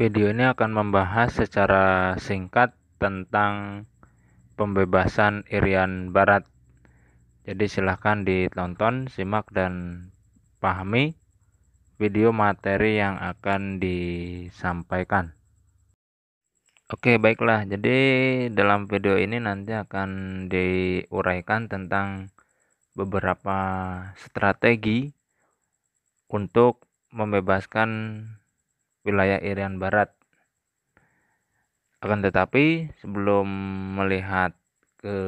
Video ini akan membahas secara singkat tentang pembebasan Irian Barat. Jadi silahkan ditonton, simak, dan pahami video materi yang akan disampaikan. Oke, baiklah. Jadi dalam video ini nanti akan diuraikan tentang beberapa strategi untuk membebaskan wilayah Irian Barat. Akan tetapi sebelum melihat ke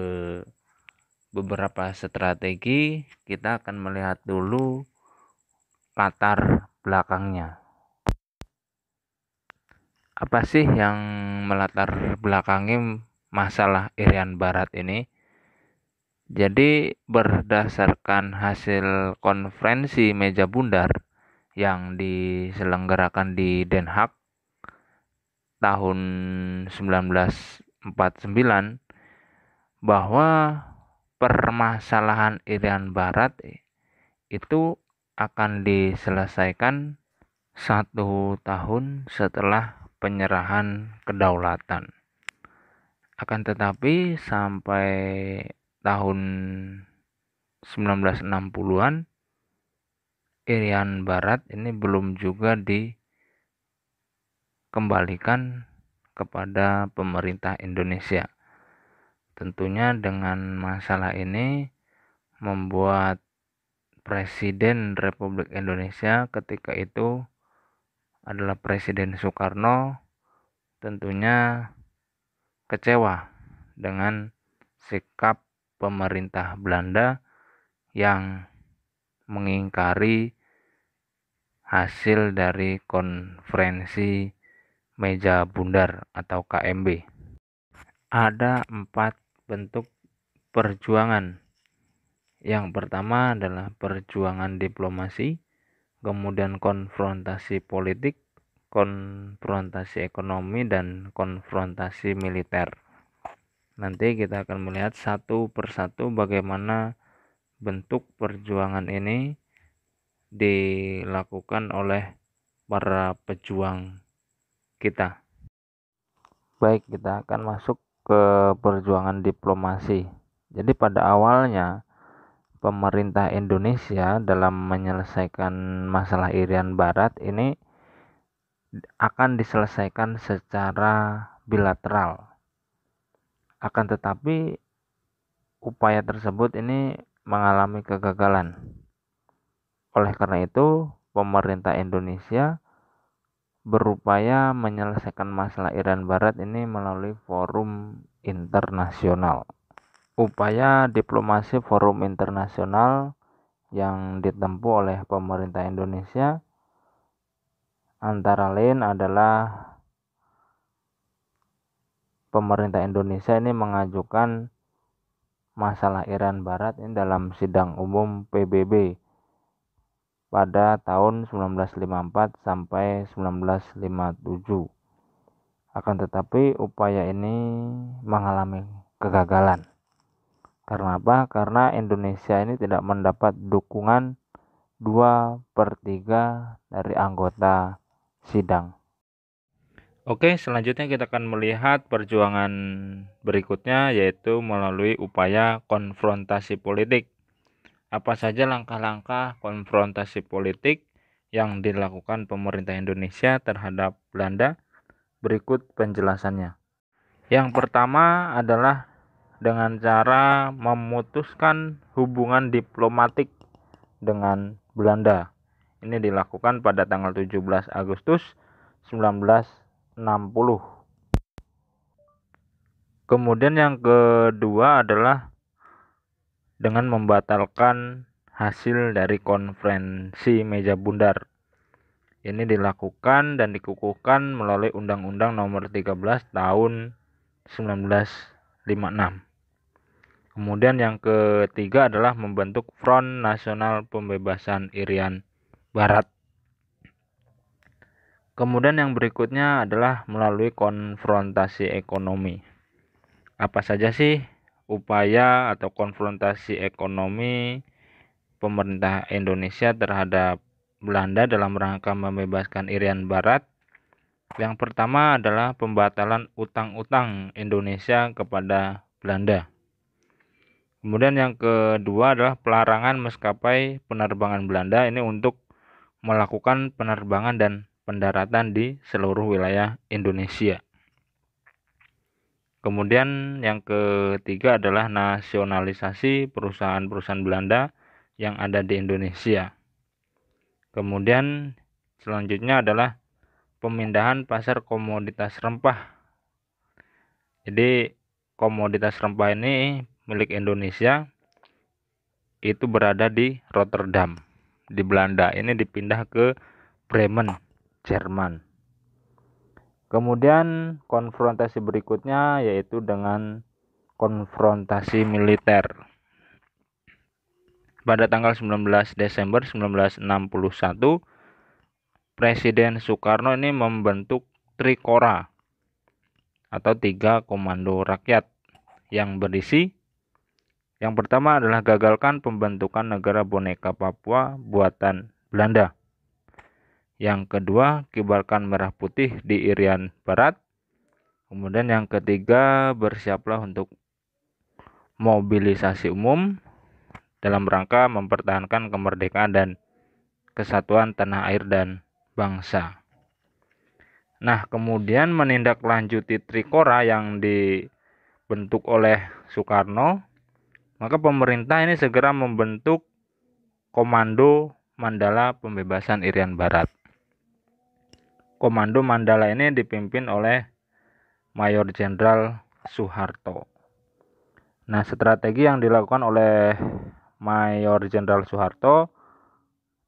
beberapa strategi, kita akan melihat dulu latar belakangnya. Apa sih yang melatar belakangi masalah Irian Barat ini? Jadi berdasarkan hasil konferensi meja bundar yang diselenggarakan di Den Haag tahun 1949, bahwa permasalahan Irian Barat itu akan diselesaikan 1 tahun setelah penyerahan kedaulatan. Akan tetapi sampai tahun 1960-an Irian Barat ini belum juga dikembalikan kepada pemerintah Indonesia. Tentunya dengan masalah ini membuat Presiden Republik Indonesia ketika itu adalah Presiden Soekarno tentunya kecewa dengan sikap pemerintah Belanda yang mengingkari hasil dari konferensi meja bundar atau KMB. Ada 4 bentuk perjuangan. Yang pertama adalah perjuangan diplomasi, kemudian konfrontasi politik, konfrontasi ekonomi, dan konfrontasi militer. Nanti kita akan melihat satu persatu bagaimana bentuk perjuangan ini dilakukan oleh para pejuang kita. Baik, kita akan masuk ke perjuangan diplomasi. Jadi pada awalnya pemerintah Indonesia dalam menyelesaikan masalah Irian Barat ini akan diselesaikan secara bilateral. Akan tetapi upaya tersebut ini mengalami kegagalan. Oleh karena itu, pemerintah Indonesia berupaya menyelesaikan masalah Irian Barat ini melalui forum internasional. Upaya diplomasi forum internasional yang ditempuh oleh pemerintah Indonesia antara lain adalah pemerintah Indonesia ini mengajukan masalah Irian Barat ini dalam sidang umum PBB pada tahun 1954 sampai 1957. Akan tetapi upaya ini mengalami kegagalan. Karena apa? Karena Indonesia ini tidak mendapat dukungan 2/3 dari anggota sidang. Oke, selanjutnya kita akan melihat perjuangan berikutnya, yaitu melalui upaya konfrontasi politik. Apa saja langkah-langkah konfrontasi politik yang dilakukan pemerintah Indonesia terhadap Belanda? Berikut penjelasannya. Yang pertama adalah dengan cara memutuskan hubungan diplomatik dengan Belanda. Ini dilakukan pada tanggal 17 Agustus 1960. Kemudian yang kedua adalah dengan membatalkan hasil dari konferensi meja bundar. Ini dilakukan dan dikukuhkan melalui Undang-Undang Nomor 13 Tahun 1956. Kemudian yang ketiga adalah membentuk Front Nasional Pembebasan Irian Barat. Kemudian yang berikutnya adalah melalui konfrontasi ekonomi. Apa saja sih upaya atau konfrontasi ekonomi pemerintah Indonesia terhadap Belanda dalam rangka membebaskan Irian Barat? Yang pertama adalah pembatalan utang-utang Indonesia kepada Belanda. Kemudian yang kedua adalah pelarangan maskapai penerbangan Belanda ini untuk melakukan penerbangan dan pendaratan di seluruh wilayah Indonesia. Kemudian yang ketiga adalah nasionalisasi perusahaan-perusahaan Belanda yang ada di Indonesia. Kemudian selanjutnya adalah pemindahan pasar komoditas rempah. Jadi komoditas rempah ini milik Indonesia itu berada di Rotterdam di Belanda. Ini dipindah ke Bremen, Jerman. Kemudian konfrontasi berikutnya yaitu dengan konfrontasi militer. Pada tanggal 19 Desember 1961, Presiden Soekarno ini membentuk Trikora atau 3 komando rakyat yang berisi yang pertama adalah gagalkan pembentukan negara boneka Papua buatan Belanda. Yang kedua, kibarkan merah putih di Irian Barat. Kemudian yang ketiga, bersiaplah untuk mobilisasi umum dalam rangka mempertahankan kemerdekaan dan kesatuan tanah air dan bangsa. Nah, kemudian menindaklanjuti Trikora yang dibentuk oleh Soekarno, maka pemerintah ini segera membentuk Komando Mandala Pembebasan Irian Barat. Komando Mandala ini dipimpin oleh Mayor Jenderal Soeharto. Nah, strategi yang dilakukan oleh Mayor Jenderal Soeharto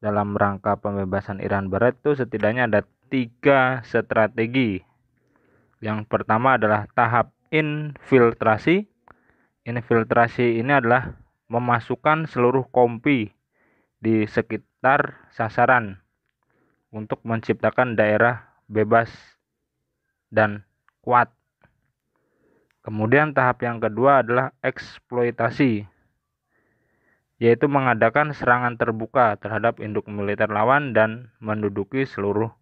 dalam rangka pembebasan Irian Barat itu setidaknya ada 3 strategi. Yang pertama adalah tahap infiltrasi. Infiltrasi ini adalah memasukkan seluruh kompi di sekitar sasaran untuk menciptakan daerah bebas dan kuat. Kemudian tahap yang kedua adalah eksploitasi, yaitu mengadakan serangan terbuka terhadap induk militer lawan dan menduduki seluruh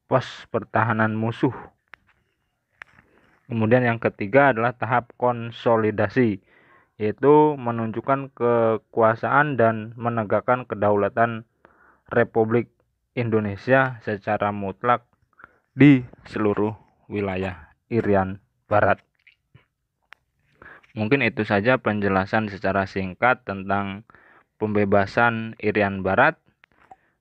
pos pertahanan musuh. Kemudian yang ketiga adalah tahap konsolidasi, yaitu menunjukkan kekuasaan dan menegakkan kedaulatan Republik Indonesia secara mutlak di seluruh wilayah Irian Barat. Mungkin itu saja penjelasan secara singkat tentang pembebasan Irian Barat.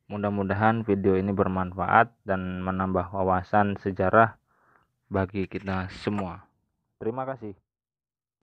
Mudah-mudahan video ini bermanfaat dan menambah wawasan sejarah bagi kita semua. Terima kasih.